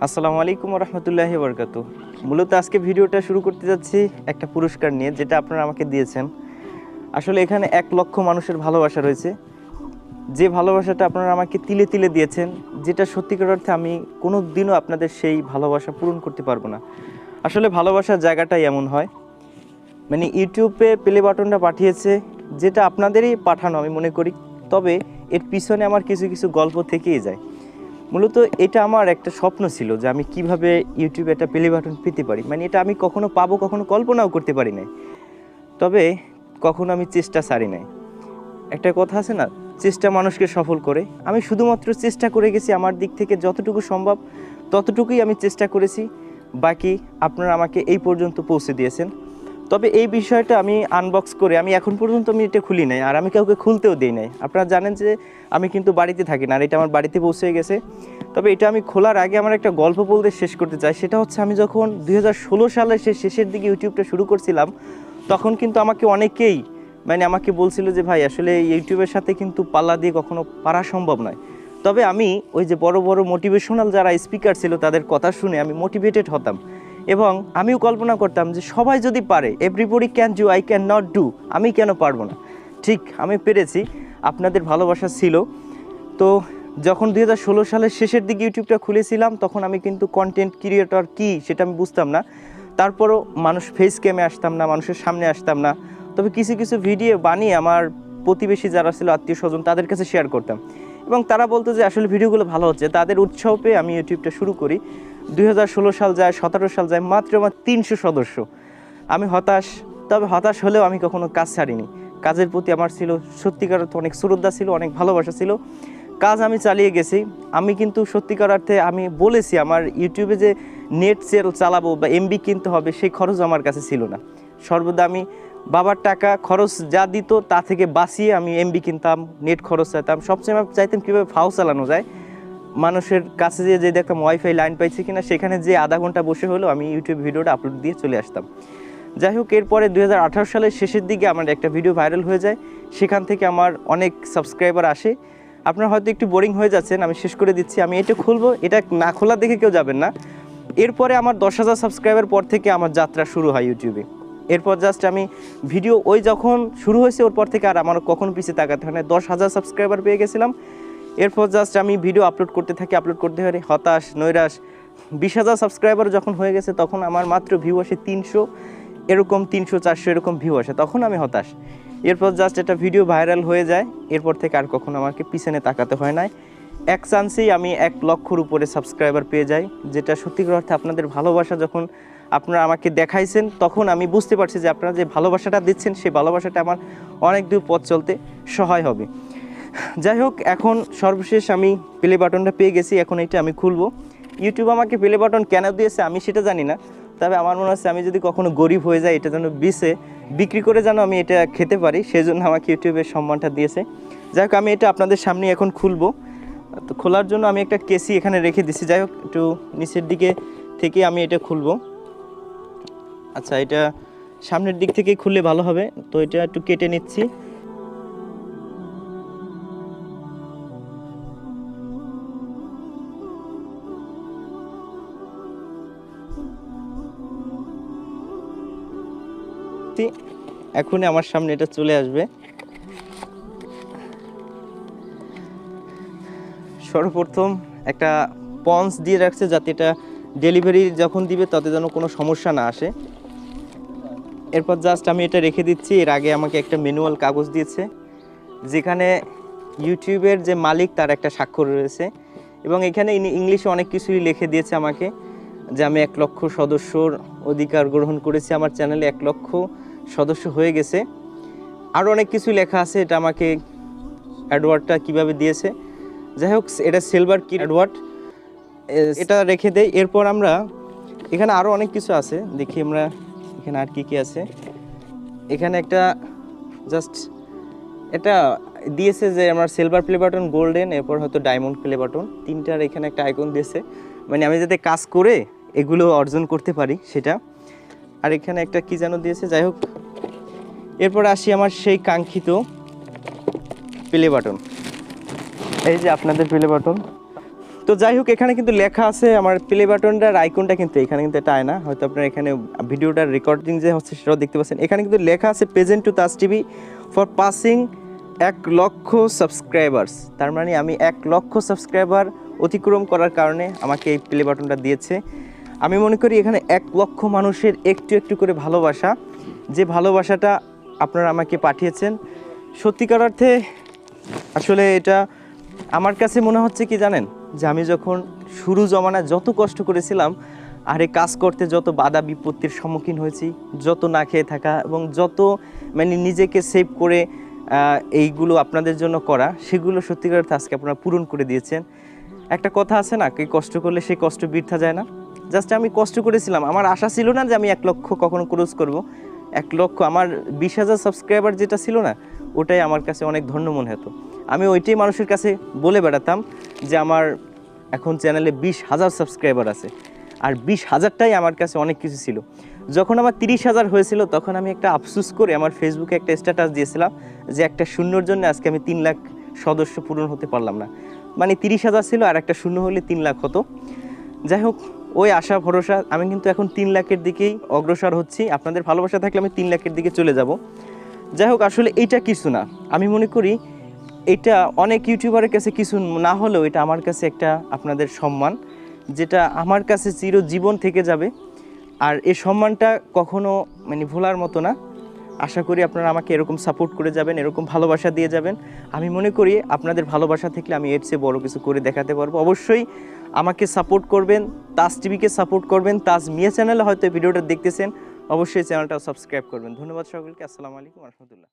আসসালামু আলাইকুম ওয়া রাহমাতুল্লাহি ওয়া বারাকাতুহু। মূলত আজকে ভিডিওটা শুরু করতে যাচ্ছি একটা পুরস্কার নিয়ে, যেটা আপনারা আমাকে দিয়েছেন। আসলে এখানে 1 লক্ষ মানুষের ভালোবাসা রয়েছে, যে ভালোবাসাটা আপনারা আমাকে তিলে তিলে দিয়েছেন, যেটা সত্যিকার অর্থে আমি কোনো দিনও আপনাদের সেই ভালোবাসা পূরণ করতে পারবো না। আসলে ভালোবাসার জায়গাটাই এমন হয়, মানে ইউটিউবে প্লে বাটনটা পাঠিয়েছে, যেটা আপনাদেরই পাঠানো আমি মনে করি, তবে এর পিছনে আমার কিছু কিছু গল্প থেকেই যায়। মূলত এটা আমার একটা স্বপ্ন ছিল যে আমি কিভাবে ইউটিউবে একটা প্লে বাটন পেতে পারি, মানে এটা আমি কখনো পাবো, কখনো কল্পনাও করতে পারি নাই, তবে কখনো আমি চেষ্টা ছাড়ি নাই। একটা কথা আছে না, চেষ্টা মানুষকে সফল করে। আমি শুধুমাত্র চেষ্টা করে গেছি, আমার দিক থেকে যতটুকু সম্ভব ততটুকুই আমি চেষ্টা করেছি, বাকি আপনারা আমাকে এই পর্যন্ত পৌঁছে দিয়েছেন। তবে এই বিষয়টা আমি আনবক্স করে আমি এখন পর্যন্ত আমি এটা খুলি নাই, আর আমি কাউকে খুলতেও দিই নাই। আপনারা জানেন যে আমি কিন্তু বাড়িতে থাকি না, আর এটা আমার বাড়িতে পৌঁছে গেছে। তবে এটা আমি খোলার আগে আমার একটা গল্প বলতে শেষ করতে চাই। সেটা হচ্ছে, আমি যখন 2016 সালের শেষের দিকে ইউটিউবটা শুরু করছিলাম, তখন কিন্তু আমাকে অনেকেই আমাকে বলছিল যে ভাই, আসলে ইউটিউবের সাথে কিন্তু পাল্লা দিয়ে কখনো পারা সম্ভব নয়। তবে আমি ওই যে বড় বড় মোটিভেশনাল যারা স্পিকার ছিল তাদের কথা শুনে আমি মোটিভেটেড হতাম, এবং আমিও কল্পনা করতাম যে সবাই যদি পারে, everybody can do, I can not do, আমি কেন পারবো না। ঠিক আমি পেরেছি, আপনাদের ভালোবাসা ছিল। তো যখন 2016 সালের শেষের দিকে ইউটিউবটা খুলেছিলাম, তখন আমি কিন্তু কন্টেন্ট ক্রিয়েটর কি সেটা আমি বুঝতাম না। তারপরও মানুষ ফেস ক্যামে আসতাম না, মানুষের সামনে আসতাম না। তবে কিছু কিছু ভিডিও বানিয়ে আমার প্রতিবেশী যারা ছিল, আত্মীয় স্বজন, তাদের কাছে শেয়ার করতাম, এবং তারা বলতো যে আসলে ভিডিওগুলো ভালো হচ্ছে। তাদের উৎসাহ পেয়ে আমি ইউটিউবটা শুরু করি। 2016 সাল যায়, 17 সাল যায়, মাত্র আমার 300 সদস্য। আমি হতাশ, তবে হতাশ হলেও আমি কখনো কাজ ছাড়িনি। কাজের প্রতি আমার ছিল সত্যিকার অর্থে অনেক শ্রদ্ধা ছিল, অনেক ভালোবাসা ছিল। কাজ আমি চালিয়ে গেছি। আমি কিন্তু সত্যিকার অর্থে আমি বলেছি, আমার ইউটিউবে যে নেট সেল চালাবো বা এমবি কিনতে হবে, সেই খরচ আমার কাছে ছিল না। সর্বদা আমি বাবার টাকা খরচ যা দিত তা থেকে বাঁচিয়ে আমি এমবি কিনতাম, নেট খরচ চাইতাম। সবসময় আমি চাইতাম কীভাবে ফাও চালানো যায়। মানুষের কাছে যে দেখতাম ওয়াইফাই লাইন পাইছে কিনা, সেখানে যে আধা ঘন্টা বসে হলেও আমি ইউটিউব ভিডিওটা আপলোড দিয়ে চলে আসতাম। যাই হোক, এরপরে 2018 সালের শেষের দিকে আমার একটা ভিডিও ভাইরাল হয়ে যায়। সেখান থেকে আমার অনেক সাবস্ক্রাইবার আসে। আপনারা হয়তো একটু বোরিং হয়ে যাচ্ছেন, আমি শেষ করে দিচ্ছি। আমি এটা খুলবো, এটা না খোলা দেখে কেউ যাবেন না। এরপরে আমার 10,000 সাবস্ক্রাইবার পর থেকে আমার যাত্রা শুরু হয় ইউটিউবে। এরপর জাস্ট আমি ভিডিও ওই যখন শুরু হয়েছে ওর পর থেকে আর আমার কখনো পিছিয়ে তাকাতে হয় না। 10,000 সাবস্ক্রাইবার পেয়ে গেছিলাম। এরপর জাস্ট আমি ভিডিও আপলোড করতে করতে হয় হতাশ, নৈরাশ। 20,000 সাবস্ক্রাইবার যখন হয়ে গেছে, তখন আমার মাত্র ভিউ আসে 300, এরকম 300, 400 এরকম ভিউ আসে, তখন আমি হতাশ। এরপর জাস্ট একটা ভিডিও ভাইরাল হয়ে যায়, এরপর থেকে আর কখনো আমাকে পিছনে তাকাতে হয় না। এক চান্সেই আমি 1 লক্ষর উপরে সাবস্ক্রাইবার পেয়ে যাই, যেটা সত্যিকার অর্থে আপনাদের ভালোবাসা যখন আপনারা আমাকে দেখাইছেন, তখন আমি বুঝতে পারছি যে আপনারা যে ভালোবাসাটা দিচ্ছেন, সেই ভালোবাসাটা আমার অনেক দূর পথ চলতে সহায় হবে। যাই হোক, এখন সর্বশেষ আমি প্লে বাটনটা পেয়ে গেছি, এখন এটা আমি খুলবো। ইউটিউব আমাকে প্লে বাটন কেন দিয়েছে আমি সেটা জানি না, তবে আমার মনে হচ্ছে আমি যদি কখনো গরিব হয়ে যাই, এটা যেন বিক্রি করে যেন আমি এটা খেতে পারি, সেই জন্য আমাকে ইউটিউবের সম্মানটা দিয়েছে। যাই হোক, আমি এটা আপনাদের সামনে এখন খুলবো। তো খোলার জন্য আমি একটা কেসি এখানে রেখে দিচ্ছি। যাই হোক, একটু নিচের দিকে থেকে আমি এটা খুলবো। আচ্ছা, এটা সামনের দিক থেকে খুললে ভালো হবে, তো এটা একটু কেটে নিচ্ছি। এখনই আমার সামনে এটা চলে আসবে। সর্বপ্রথম একটা পন্স দিয়ে রাখছে, যাতে এটা ডেলিভারি যখন দিবে তাতে যেন কোনো সমস্যা না আসে। এরপর জাস্ট আমি এটা রেখে দিচ্ছি। এর আগে আমাকে একটা ম্যানুয়াল কাগজ দিয়েছে, যেখানে ইউটিউবের যে মালিক তার একটা স্বাক্ষর রয়েছে, এবং এখানে ইংলিশে অনেক কিছুই লিখে দিয়েছে আমাকে, যে আমি 1 লক্ষ সদস্যর অধিকার গ্রহণ করেছি, আমার চ্যানেলে 1 লক্ষ সদস্য হয়ে গেছে। আরও অনেক কিছু লেখা আছে, এটা আমাকে অ্যাডওয়ার্ডটা কিভাবে দিয়েছে। যাই হোক, এটা সিলভার কি অ্যাডওয়ার্ড, এটা রেখে দেই। এরপর আমরা এখানে আরও অনেক কিছু আছে, দেখি আমরা এখানে আর কি আছে। এখানে একটা জাস্ট এটা দিয়েছে যে আমার সিলভার প্লে বাটন, গোল্ডেন, এরপর হয়তো ডায়মন্ড প্লে বাটন, তিনটার এখানে একটা আইকন দিয়েছে, মানে আমি যাতে কাজ করে এগুলো অর্জন করতে পারি সেটা। আর এখানে একটা কি যেন দিয়েছে। যাই হোক, এরপর আসি আমার সেই কাঙ্ক্ষিত প্লে বাটন। এই যে আপনাদের প্লে বাটন। তো যাই হোক, এখানে কিন্তু লেখা আছে আমার প্লে বাটনটার আইকনটা কিন্তু এখানে কিন্তু এটা আয় না, হয়তো আপনার এখানে ভিডিওটার রেকর্ডিং যে হচ্ছে সেটাও দেখতে পাচ্ছেন। এখানে কিন্তু লেখা আছে present two Taj TV for passing 1,00,000 subscribers. তার মানে আমি 1,00,000 সাবস্ক্রাইবার অতিক্রম করার কারণে আমাকে এই প্লে বাটনটা দিয়েছে। আমি মনে করি এখানে 1,00,000 মানুষের একটু একটু করে ভালোবাসা, যে ভালোবাসাটা আপনারা আমাকে পাঠিয়েছেন, সত্যিকার অর্থে আসলে এটা আমার কাছে মনে হচ্ছে কি জানেন, যে আমি যখন শুরু জমানায় যত কষ্ট করেছিলাম আর এই কাজ করতে যত বাধা বিপত্তির সম্মুখীন হয়েছি, যত না খেয়ে থাকা এবং যত মানে নিজেকে সেভ করে এইগুলো আপনাদের জন্য করা, সেগুলো সত্যিকার অর্থে আজকে আপনারা পূরণ করে দিয়েছেন। একটা কথা আছে না, কে কষ্ট করলে সেই কষ্ট বৃথা যায় না। জাস্ট আমি কষ্ট করেছিলাম, আমার আশা ছিল না যে আমি 1,00,000 কখনো ক্রস করব। 1,00,000 আমার 20,000 সাবস্ক্রাইবার যেটা ছিল না, ওটাই আমার কাছে অনেক ধন্য মনে হতো। আমি ওইটাই মানুষের কাছে বলে বেড়াতাম যে আমার এখন চ্যানেলে 20,000 সাবস্ক্রাইবার আছে, আর 20,000টাই আমার কাছে অনেক কিছু ছিল। যখন আমার 30,000 হয়েছিল, তখন আমি একটা আফসোস করে আমার ফেসবুকে একটা স্ট্যাটাস দিয়েছিলাম যে একটা শূন্যর জন্য আজকে আমি 3 লাখ সদস্য পূরণ হতে পারলাম না। মানে 30,000 ছিল আর একটা শূন্য হলে 3 লাখ হতো। যাই হোক, ওই আশা ভরসা আমি কিন্তু এখন 3 লাখের দিকেই অগ্রসর হচ্ছি। আপনাদের ভালোবাসা থাকলে আমি 3 লাখের দিকে চলে যাব। যাই হোক, আসলে এইটা কিছু না, আমি মনে করি এটা অনেক ইউটিউবারের কাছে কিছু না হলেও এটা আমার কাছে একটা আপনাদের সম্মান, যেটা আমার কাছে চিরজীবন থেকে যাবে। আর এই সম্মানটা কখনো মানে ভোলার মতো না। আশা করি আপনারা আমাকে এরকম সাপোর্ট করে যাবেন, এরকম ভালোবাসা দিয়ে যাবেন। আমি মনে করি আপনাদের ভালোবাসা থাকলে আমি এর চেয়ে বড় কিছু করে দেখাতে পারবো। অবশ্যই আমাকে সাপোর্ট করবেন, তাজ টিভিকে সাপোর্ট করবেন। তাজ মিয়া চ্যানেলে হয়তো ভিডিওটা দেখতেছেন, অবশ্যই চ্যানেলটা সাবস্ক্রাইব করবেন। ধন্যবাদ সকলকে। আসসালামু আলাইকুম ওয়া রাহমাতুল্লাহ।